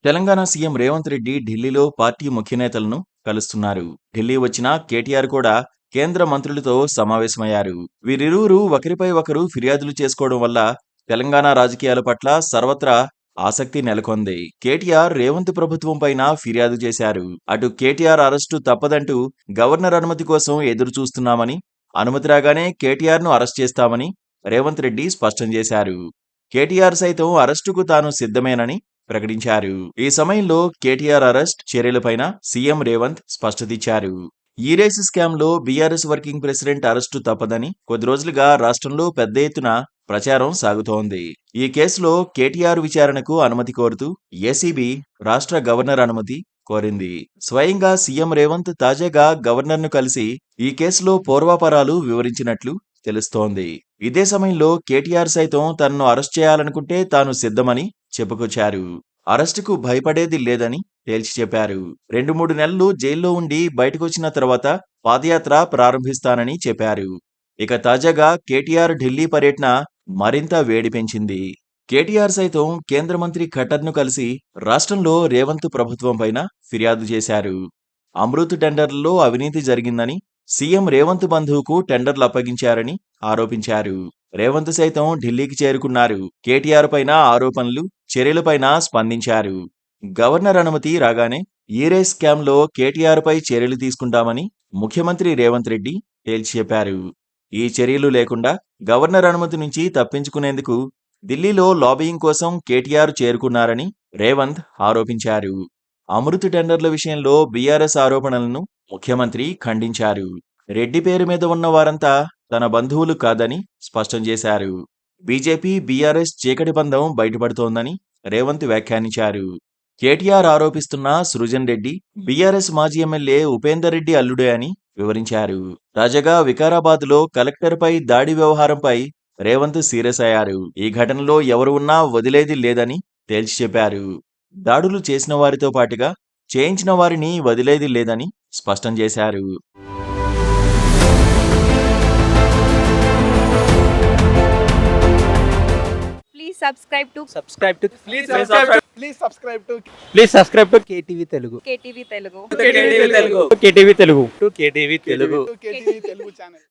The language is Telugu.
తెలంగాణ సీఎం రేవంత్ రెడ్డి ఢిల్లీలో పార్టీ ముఖ్య నేతలను కలుస్తున్నారు. ఢిల్లీ వచ్చిన కేటీఆర్ కూడా కేంద్ర మంత్రులతో సమావేశమయ్యారు. వీరిరువురు ఒకరిపై ఒకరు ఫిర్యాదులు చేసుకోవడం వల్ల తెలంగాణ రాజకీయాల పట్ల సర్వత్రా ఆసక్తి నెలకొంది. కేటీఆర్ రేవంత్ ప్రభుత్వం పైన ఫిర్యాదు చేశారు. అటు కేటీఆర్ అరెస్టు తప్పదంటూ గవర్నర్ అనుమతి కోసం ఎదురు చూస్తున్నామని, అనుమతి రాగానే కేటీఆర్ ను అరెస్ట్ చేస్తామని రేవంత్ రెడ్డి స్పష్టం చేశారు. కేటీఆర్ సైతం అరెస్టుకు తాను సిద్ధమేనని ప్రకటించారు. ఈ సమయంలో కేటీఆర్ అరెస్ట్ చర్యలపైన సీఎం రేవంత్ స్పష్టతిచ్చారు. ఈ రేసు స్కామ్ లో బీఆర్ఎస్ వర్కింగ్ ప్రెసిడెంట్ అరెస్టు తప్పదని కొద్ది రోజులుగా రాష్ట్రంలో పెద్ద ఎత్తున ప్రచారం సాగుతోంది. ఈ కేసులో కేటీఆర్ విచారణకు అనుమతి కోరుతూ ఏసీబీ రాష్ట్ర గవర్నర్ అనుమతి కోరింది. స్వయంగా సీఎం రేవంత్ తాజాగా గవర్నర్ను కలిసి ఈ కేసులో పూర్వాపరాలు వివరించినట్లు తెలుస్తోంది. ఇదే సమయంలో కేటీఆర్ సైతం తనను అరెస్ట్ చేయాలనుకుంటే తాను సిద్ధమని చెప్పుకొచ్చారు. అరెస్టుకు భయపడేది లేదని తేల్చి చెప్పారు. 2-3 నెలలు జైల్లో ఉండి బయటకొచ్చిన తర్వాత పాదయాత్ర ప్రారంభిస్తానని చెప్పారు. ఇక తాజాగా కేటీఆర్ ఢిల్లీ పర్యటన మరింత వేడి పెంచింది. కేటీఆర్ సైతం కేంద్ర మంత్రి ఖట్టర్ను కలిసి రాష్ట్రంలో రేవంత్ ప్రభుత్వం పైన ఫిర్యాదు చేశారు. అమృత్ టెండర్లలో అవినీతి జరిగిందని, సీఎం రేవంత్ బంధువుకు టెండర్లు అప్పగించారని ఆరోపించారు. రేవంత్ సైతం ఢిల్లీకి చేరుకున్నారు. కేటీఆర్ పైన ఆరోపణలు, చర్యలపైన స్పందించారు. గవర్నర్ అనుమతి రాగానే ఈ రేస్ స్కామ్ లో కేటీఆర్ పై చర్యలు తీసుకుంటామని ముఖ్యమంత్రి రేవంత్ రెడ్డి తేల్చి చెప్పారు. ఈ చర్యలు లేకుండా గవర్నర్ అనుమతి నుంచి తప్పించుకునేందుకు ఢిల్లీలో లాబియింగ్ కోసం కేటీఆర్ చేరుకున్నారని రేవంత్ ఆరోపించారు. అమృత్ టెండర్ల విషయంలో బీఆర్ఎస్ ఆరోపణలను ముఖ్యమంత్రి ఖండించారు. రెడ్డి పేరు మీద ఉన్న వారంతా తన బంధువులు కాదని స్పష్టం చేశారు. బీజేపీ బీఆర్ఎస్ చీకటి బంధం బయటపడుతోందని రేవంత్ వ్యాఖ్యానించారు. కేటీఆర్ ఆరోపిస్తున్న సృజన్ రెడ్డి బీఆర్ఎస్ మాజీ ఎమ్మెల్యే ఉపేందర్ రెడ్డి అల్లుడే అని వివరించారు. తాజాగా వికారాబాద్లో కలెక్టర్పై దాడి వ్యవహారంపై రేవంత్ సీరియస్ అయ్యారు. ఈ ఘటనలో ఎవరు ఉన్నా వదిలేది లేదని తేల్చి చెప్పారు. దాడులు చేసిన వారితో పాటుగా చేయించిన వారిని వదిలేది లేదని స్పష్టం చేశారు. Please subscribe to KTV Telugu. KTV Telugu channel.